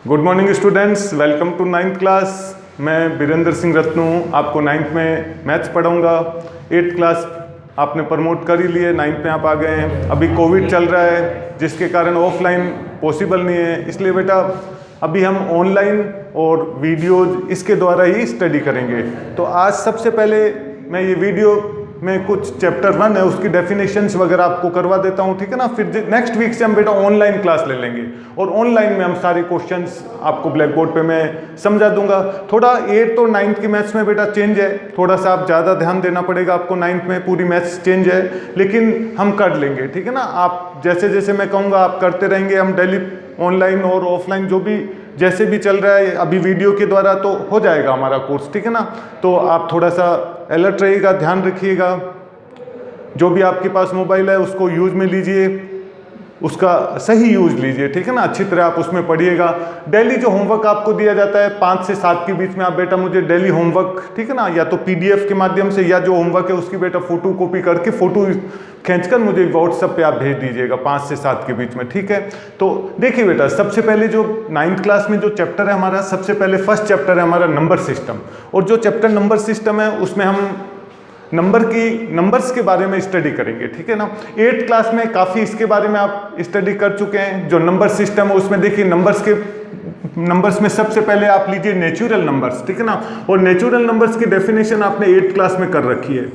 Good morning students, welcome to 9th class. मैं बीरेंद्र सिंह रत्नू आपको 9th में मैथ्स पढ़ाऊंगा। 8th क्लास आपने प्रमोट कर ही लिए, 9th में आप आ गए हैं। अभी कोविड चल रहा है जिसके कारण ऑफलाइन पॉसिबल नहीं है, इसलिए बेटा अभी हम ऑनलाइन और वीडियोज इसके द्वारा ही स्टडी करेंगे। तो आज सबसे पहले मैं ये वीडियो में कुछ चैप्टर 1 है उसकी डेफिनेशंस वगैरह आपको करवा देता हूँ, ठीक है ना। फिर नेक्स्ट वीक से हम बेटा ऑनलाइन क्लास ले लेंगे और ऑनलाइन में हम सारे क्वेश्चंस आपको ब्लैक बोर्ड पे मैं समझा दूंगा। थोड़ा 8th और 9th की मैथ्स में बेटा चेंज है, थोड़ा सा आप ज़्यादा ध्यान देना पड़ेगा आपको। 9th में पूरी मैथ्स चेंज है, लेकिन हम कर लेंगे, ठीक है ना। आप जैसे जैसे मैं कहूँगा आप करते रहेंगे। हम डेली ऑनलाइन और ऑफलाइन जो भी जैसे भी चल रहा है अभी वीडियो के द्वारा तो हो जाएगा हमारा कोर्स, ठीक है ना। तो आप थोड़ा सा अलर्ट रहिएगा, ध्यान रखिएगा। जो भी आपके पास मोबाइल है उसको यूज में लीजिए, उसका सही यूज लीजिए, ठीक है ना। अच्छी तरह आप उसमें पढ़िएगा। डेली जो होमवर्क आपको दिया जाता है 5 से 7 के बीच में, आप बेटा मुझे डेली होमवर्क, ठीक है ना, या तो PDF के माध्यम से या जो होमवर्क है उसकी बेटा फोटो कॉपी करके फोटो खींचकर मुझे व्हाट्सएप पे आप भेज दीजिएगा 5 से 7 के बीच में, ठीक है। तो देखिए बेटा, सबसे पहले जो 9th क्लास में जो चैप्टर है हमारा, सबसे पहले फर्स्ट चैप्टर है हमारा नंबर सिस्टम। और जो चैप्टर नंबर सिस्टम है उसमें हम नंबर्स के बारे में स्टडी करेंगे, ठीक है ना। 8th क्लास में काफ़ी इसके बारे में आप स्टडी कर चुके हैं। जो नंबर सिस्टम है उसमें देखिए नंबर्स में सबसे पहले आप लीजिए नेचुरल नंबर्स, ठीक है ना। और नेचुरल नंबर्स की डेफिनेशन आपने 8th क्लास में कर रखी है।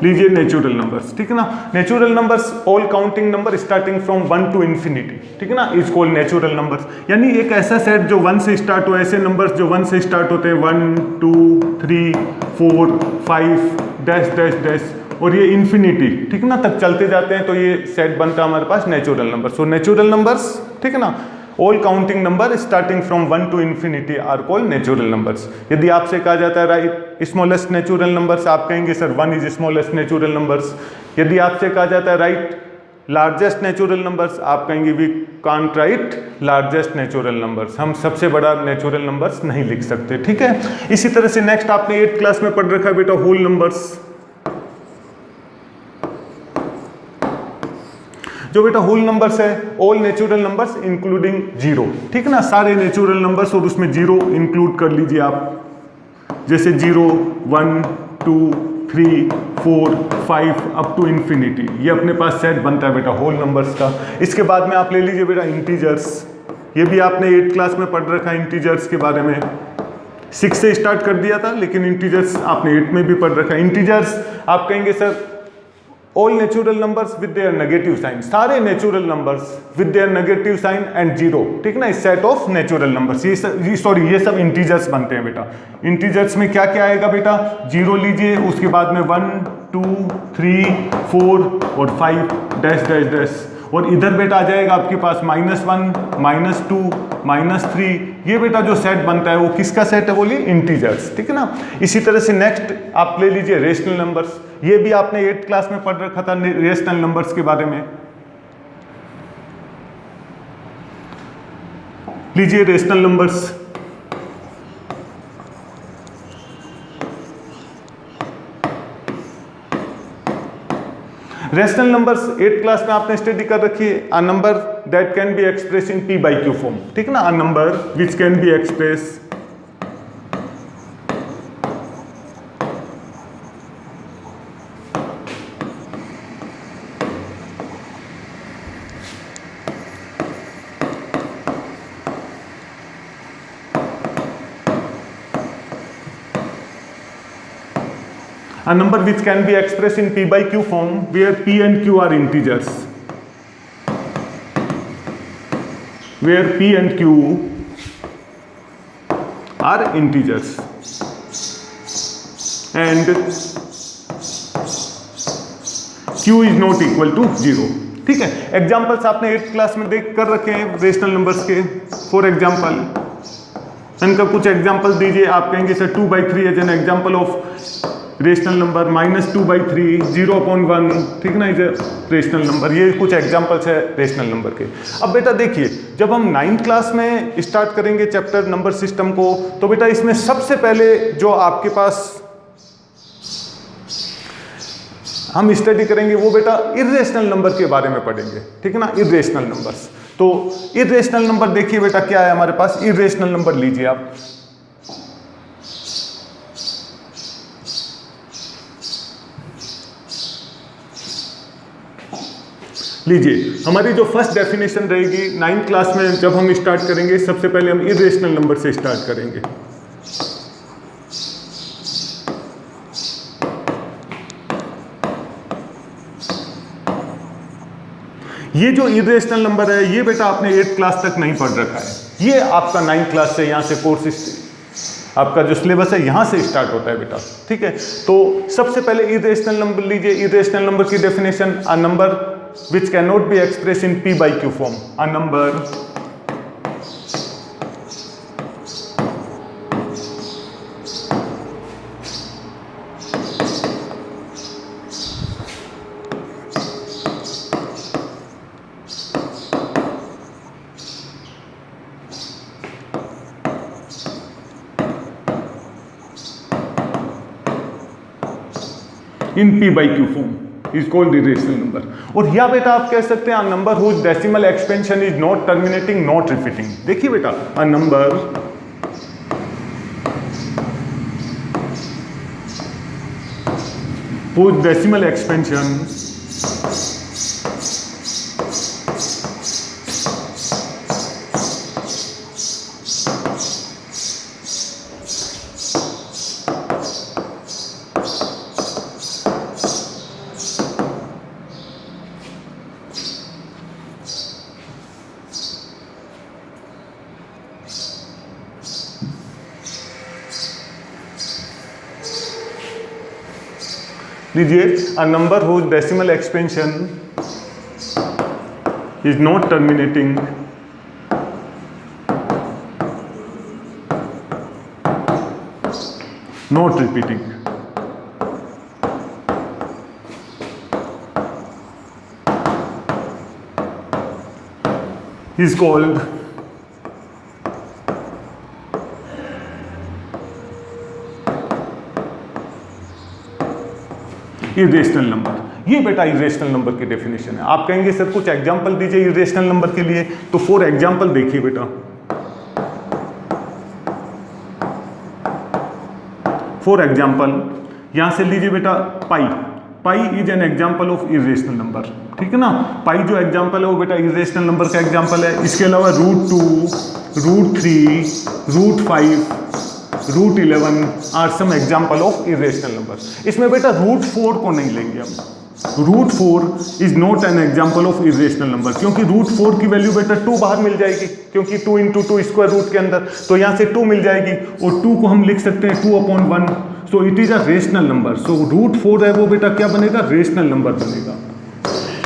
लीजिए नेचुरल नंबर्स, ठीक है ना। Natural numbers all counting number starting from 1 to infinity, ठीक है ना, इज कॉल्ड नेचुरल नंबर्स। यानी एक ऐसा सेट जो 1 से स्टार्ट हो, ऐसे नंबर्स जो 1 से स्टार्ट होते हैं 1 2 3 4 5 डैश डैश डैश और ये इन्फिनिटी, ठीक है ना, तक चलते जाते हैं। तो ये सेट बनता है हमारे पास natural numbers. So natural numbers, ठीक है ना, all counting number starting from 1 to infinity are called natural numbers. यदि आपसे कहा जाता है राइट स्मॉलेस्ट नेचुरल नंबर्स, आप कहेंगे sir 1 is smallest natural numbers. यदि आपसे कहा जाता है राइट लार्जेस्ट नेचुरल नंबर्स, आप कहेंगे we can't write largest natural numbers. हम सबसे बड़ा नेचुरल नंबर्स नहीं लिख सकते, ठीक है। इसी तरह से नेक्स्ट आपने 8th क्लास में पढ़ रखा है बेटा होल नंबर्स। जो बेटा होल नंबर्स है all natural numbers including zero, ठीक है ना, सारे नेचुरल नंबर्स और उसमें जीरो इंक्लूड कर लीजिए आप। जैसे 0 1 2 3 4 5 अप टू इन्फिनिटी, ये अपने पास सेट बनता है बेटा होल नंबर्स का। इसके बाद में आप ले लीजिए बेटा इंटीजर्स। ये भी आपने 8th क्लास में पढ़ रखा है इंटीजर्स के बारे में। 6 से स्टार्ट कर दिया था, लेकिन इंटीजर्स आपने 8th में भी पढ़ रखा है। इंटीजर्स आप कहेंगे sir all natural numbers with their negative sign, सारे natural numbers with their negative sign and zero, ठीक है ना, इस सेट ऑफ नेचुरल नंबर्स। ये सब इंटीजर्स बनते हैं बेटा। इंटीजर्स में क्या क्या आएगा बेटा, 0 लीजिए, उसके बाद में 1 2 3 4 और 5 डैश डैश डैश, और इधर बेटा आ जाएगा आपके पास -1 -2 -3। ये बेटा जो सेट बनता है वो किसका सेट है, बोलिए इंटीजर्स, ठीक है ना। इसी तरह से नेक्स्ट आप ले लीजिए रेशनल नंबर्स। ये भी आपने 8th क्लास में पढ़ रखा था रेशनल नंबर्स के बारे में। लीजिए rational numbers. Rational numbers 8th class में आपने स्टडी कर रखी है। A number that can be express in P/Q form, ठीक है ना, अ number which can be express a number which can be expressed in P/Q form where P and Q are integers, where P and Q are integers and Q is not equal to 0, ठीक है। Examples आपने 8th class में देख कर रखे हैं rational numbers के। For example इनका कुछ एग्जाम्पल दीजिए। आप कहेंगे sir 2/3 as an example of rational number -2/3, 0/1, ठीक ना, इसे रेशनल नंबर। ये कुछ एग्जांपल्स है रेशनल नंबर के। अब बेटा देखिए, जब हम 9th क्लास में स्टार्ट करेंगे चैप्टर नंबर सिस्टम को, तो बेटा इसमें सबसे पहले जो आपके पास हम स्टडी करेंगे वो बेटा इर्रेशनल नंबर के बारे में पढ़ेंगे, ठीक है ना, इर्रेशनल नंबर्स। तो इर्रेशनल नंबर देखिए बेटा क्या है हमारे पास, इर्रेशनल नंबर लीजिए आप। लीजिए, हमारी जो फर्स्ट डेफिनेशन रहेगी 9th क्लास में जब हम स्टार्ट करेंगे, सबसे पहले हम इर्रेशनल नंबर से स्टार्ट करेंगे। ये जो इर्रेशनल नंबर है ये बेटा आपने 8th क्लास तक नहीं पढ़ रखा है, ये आपका 9th क्लास से, यहाँ से कोर्स आपका जो सिलेबस है यहाँ से स्टार्ट होता है बेटा, ठीक है। तो सबसे पहले इर्रेशनल नंबर लीजिए। इर्रेशनल नंबर की definition, a number which cannot be expressed in p by q form, a number in p by q form is called irrational number। और या बेटा आप कह सकते हैं number whose decimal expansion is not terminating not repeating। देखिए बेटा, a number whose decimal expansion लीजिए, a number whose decimal expansion is not terminating not repeating is called irrational number. ये बेटा इर्रेशनल नंबर की डेफिनेशन है। आप कहेंगे sir कुछ एग्जांपल दीजिए इर्रेशनल नंबर के लिए, तो 4 एग्जांपल देखिए बेटा। फॉर एग्जाम्पल यहां से लीजिए बेटा, pi is an example of irrational number, ठीक है ना। पाई जो एग्जाम्पल है वो बेटा इर्रेशनल नंबर का एग्जाम्पल है। इसके अलावा √2, √3, √5, √11 are some example of irrational number. इसमें बेटा √4 को नहीं लेंगे हम। √4 is not an example of irrational number, क्योंकि √4 की वैल्यू बेटा 2 बाहर मिल जाएगी, क्योंकि 2 × 2 स्क्वायर रूट के अंदर, तो यहाँ से 2 मिल जाएगी और 2 को हम लिख सकते हैं 2/1। So it is a rational number. So √4 है वो बेटा क्या बनेगा, रेशनल नंबर बनेगा।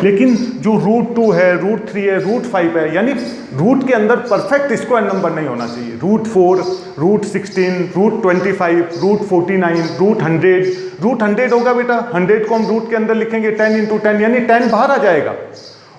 लेकिन जो √2 है, √3 है, √5 है, यानी रूट के अंदर परफेक्ट स्क्वायर नंबर नहीं होना चाहिए। √4, √16, √25, √49, √100 होगा बेटा। 100 को हम रूट के अंदर लिखेंगे 10 × 10, यानी 10 बाहर आ जाएगा।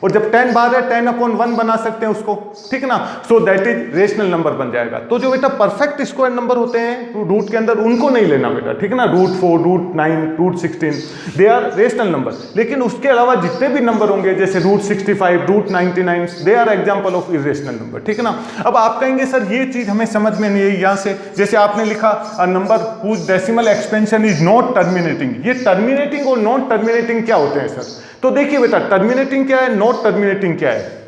और जब 10 बाहर है 10/1 बना सकते हैं उसको, ठीक ना। So that is rational number बन जाएगा। तो जो बेटा परफेक्ट स्क्वायर नंबर होते हैं रूट के अंदर, उनको नहीं लेना बेटा, ठीक है ना। √4, √9, √16 दे आर रेशनल नंबर। लेकिन उसके अलावा जितने भी नंबर होंगे जैसे √65, √99 they are example of irrational number, ठीक है ना। अब आप कहेंगे सर ये चीज हमें समझ में नहीं है। यहाँ से जैसे आपने लिखा a number whose decimal expansion is not terminating, ये टर्मिनेटिंग और नॉट टर्मिनेटिंग क्या होते हैं सर। तो देखिए बेटा, टर्मिनेटिंग क्या है, नॉट टर्मिनेटिंग क्या है।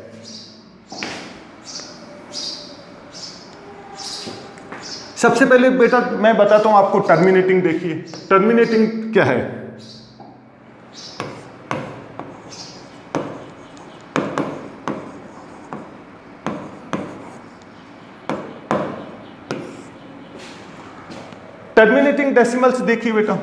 सबसे पहले बेटा मैं बताता हूं आपको टर्मिनेटिंग। देखिए टर्मिनेटिंग क्या है। टर्मिनेटिंग डेसिमल्स देखिए बेटा,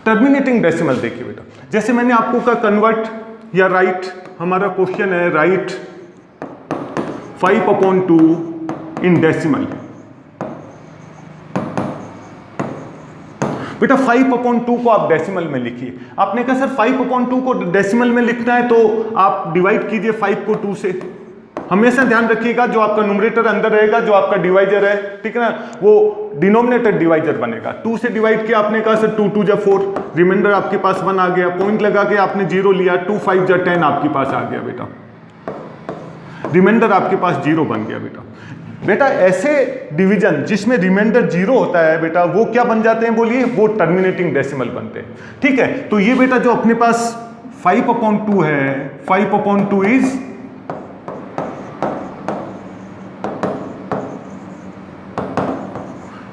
टर्मिनेटिंग डेसिमल देखिए बेटा, जैसे मैंने आपको कहा कन्वर्ट या राइट, हमारा क्वेश्चन है राइट 5/2 इन डेसिमल। बेटा 5/2 को आप डेसिमल में लिखिए। आपने कहा सर 5/2 को डेसिमल में लिखना है तो आप डिवाइड कीजिए 5 को 2 से। हमेशा ध्यान रखिएगा जो आपका न्यूमरेटर अंदर रहेगा, जो आपका डिवाइजर है, ठीक है ना, वो डिनोमिनेटर डिवाइजर बनेगा। 2 से डिवाइड किया, आपने कहा सर 2 2 जा 4, रिमाइंडर आपके पास 1 आ गया, पॉइंट लगा के आपने 0 लिया, 2 5 जा 10 आपके पास आ गया बेटा, रिमाइंडर आपके पास 0 बन गया बेटा। बेटा ऐसे डिवीजन जिसमें रिमाइंडर 0 होता है बेटा, वो क्या बन जाते हैं बोलिए, वो टर्मिनेटिंग डेसिमल बनते हैं। ठीक है, तो ये बेटा जो अपने पास 5/2 है, 5/2 इज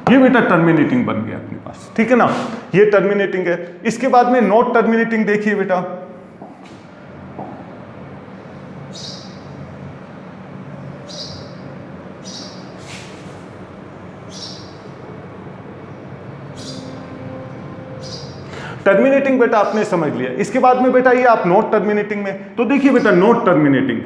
ये बेटा टर्मिनेटिंग बन गया अपने पास, ठीक है ना, ये टर्मिनेटिंग है। इसके बाद में नॉट टर्मिनेटिंग देखिए बेटा, टर्मिनेटिंग बेटा आपने समझ लिया। इसके बाद में बेटा ये आप नॉट टर्मिनेटिंग में, तो देखिए बेटा नॉट टर्मिनेटिंग,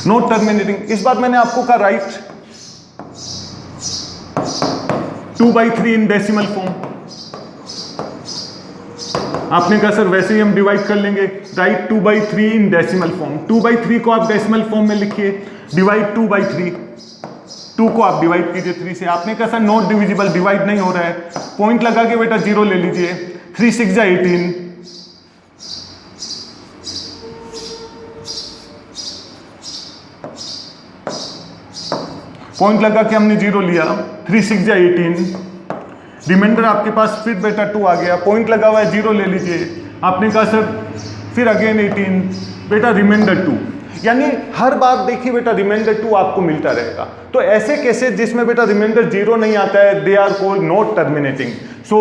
नॉट टर्मिनेटिंग। इस बार मैंने आपको कहा राइट 2/3 इन डेसिमल फॉर्म। आपने कहा सर वैसे ही हम डिवाइड कर लेंगे, राइट 2/3 इन डेसिमल फॉर्म। 2/3 को आप डेसिमल फॉर्म में लिखिए, डिवाइड 2/3, 2 को आप डिवाइड कीजिए 3 से। आपने कहा सर नॉट डिविजिबल, डिवाइड नहीं हो रहा है, पॉइंट लगा के बेटा 0 ले लीजिए, 3 6 जा 18, पॉइंट लगा के हमने 0 लिया, 3 6 जा 18, रिमाइंडर आपके पास फिर बेटा 2 आ गया, पॉइंट लगा हुआ है 0 ले लीजिए। आपने कहा सर फिर अगेन 18, बेटा रिमाइंडर 2, यानी हर बार देखिए बेटा रिमाइंडर 2 आपको मिलता रहेगा। तो ऐसे केसेस जिसमें बेटा रिमाइंडर 0 नहीं आता है, they are called not terminating. So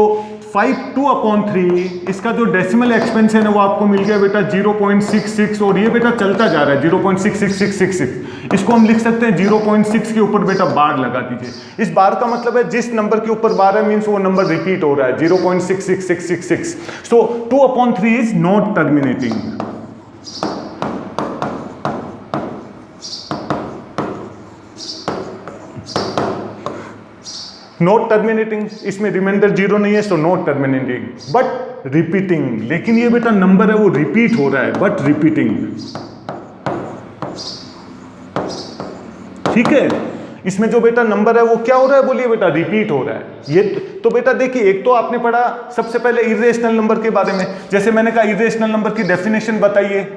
5/2/3 इसका जो डेसिमल एक्सपेंशन है वो आपको मिल गया बेटा 0.66, और ये बेटा चलता जा रहा है 0.66666। इसको हम लिख सकते हैं 0.6 के ऊपर बेटा बार लगा दीजिए। इस बार का मतलब है जिस नंबर के ऊपर बार है मीन्स वो नंबर रिपीट हो रहा है, 0.66666। सो 2/3 is not terminating. Not terminating, इसमें रिमाइंडर 0 नहीं है, so not terminating, but repeating. लेकिन ये बेटा नंबर है वो रिपीट हो रहा है, बट रिपीटिंग, ठीक है। इसमें जो बेटा नंबर है वो क्या हो रहा है बोलिए बेटा, रिपीट हो रहा है। ये तो बेटा देखिए, एक तो आपने पढ़ा सबसे पहले इरेशनल नंबर के बारे में, जैसे मैंने कहा इरेशनल नंबर की डेफिनेशन बताइए।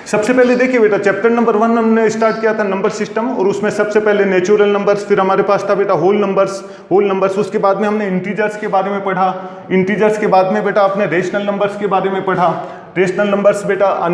सबसे पहले देखिए बेटा चैप्टर नंबर 1 हमने स्टार्ट किया था नंबर सिस्टम, और उसमें सबसे पहले नेचुरल नंबर्स, फिर हमारे पास था बेटा होल नंबर्स। उसके बाद में हमने इंटीजर्स के बारे में पढ़ा। इंटीजर्स के बाद में बेटा आपने रेशनल नंबर्स के बारे में पढ़ा। रेशनल नंबर्स बेटा a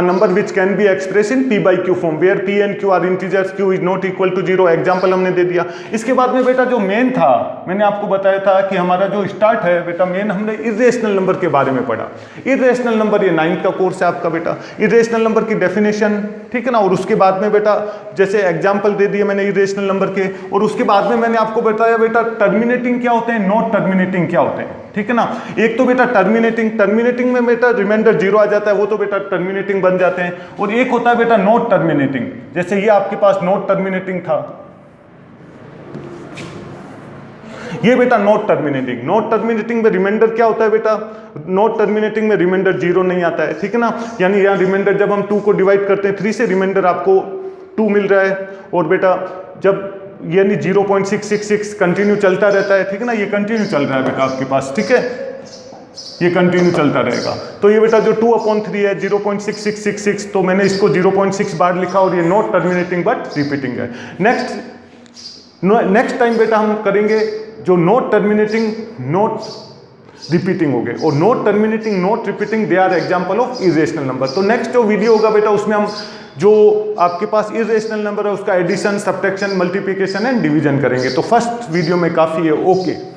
number which can be express in p/q form, where p and q are integers, q is not equal to 0, example हमने दे दिया। इसके बाद में बेटा जो मेन था, मैंने आपको बताया था कि हमारा जो स्टार्ट है बेटा मेन, हमने इरेशनल नंबर के बारे में पढ़ा। इरेशनल नंबर ये 9th का कोर्स है आपका बेटा। इरेशनल नंबर की डेफिनेशन, ठीक है ना, और उसके बाद में बेटा जैसे एग्जाम्पल दे दिए मैंने इरेशनल नंबर के, और उसके बाद में मैंने आपको बताया बेटा टर्मिनेटिंग क्या होते हैं, नॉट टर्मिनेटिंग क्या होते हैं, ठीक है ना। एक तो बेटा टर्मिनेटिंग में बेटा रिमाइंडर 0 आ जाता है, वो तो बेटा टर्मिनेटिंग बन जाते हैं। और एक होता है बेटा नॉट टर्मिनेटिंग, जैसे ये आपके पास नॉट टर्मिनेटिंग था, ये बेटा नॉट टर्मिनेटिंग। नॉट टर्मिनेटिंग में रिमाइंडर क्या होता है बेटा, नॉट टर्मिनेटिंग में रिमाइंडर 0 नहीं आता है, ठीक है ना। यानी यहाँ रिमाइंडर जब हम 2 को डिवाइड करते हैं 3 से, रिमाइंडर आपको 2 मिल रहा है, और बेटा जब यानी 0.666 कंटिन्यू चलता रहता है, ठीक है ना, ये कंटिन्यू चल रहा है बेटा आपके पास, ठीक है, ये कंटिन्यू चलता रहेगा। तो ये बेटा जो 2/3 है 0.6666, तो मैंने इसको 0.6 बार लिखा, और ये नॉट टर्मिनेटिंग बट रिपीटिंग है। नेक्स्ट टाइम बेटा हम करेंगे जो नॉट टर्मिनेटिंग, रिपीटिंग हो गए, और not terminating, not repeating, they are example of irrational number. तो नेक्स्ट जो वीडियो होगा बेटा उसमें हम जो आपके पास इरेशनल नंबर है उसका addition, subtraction, multiplication and division करेंगे। तो फर्स्ट वीडियो में काफ़ी है। ओके।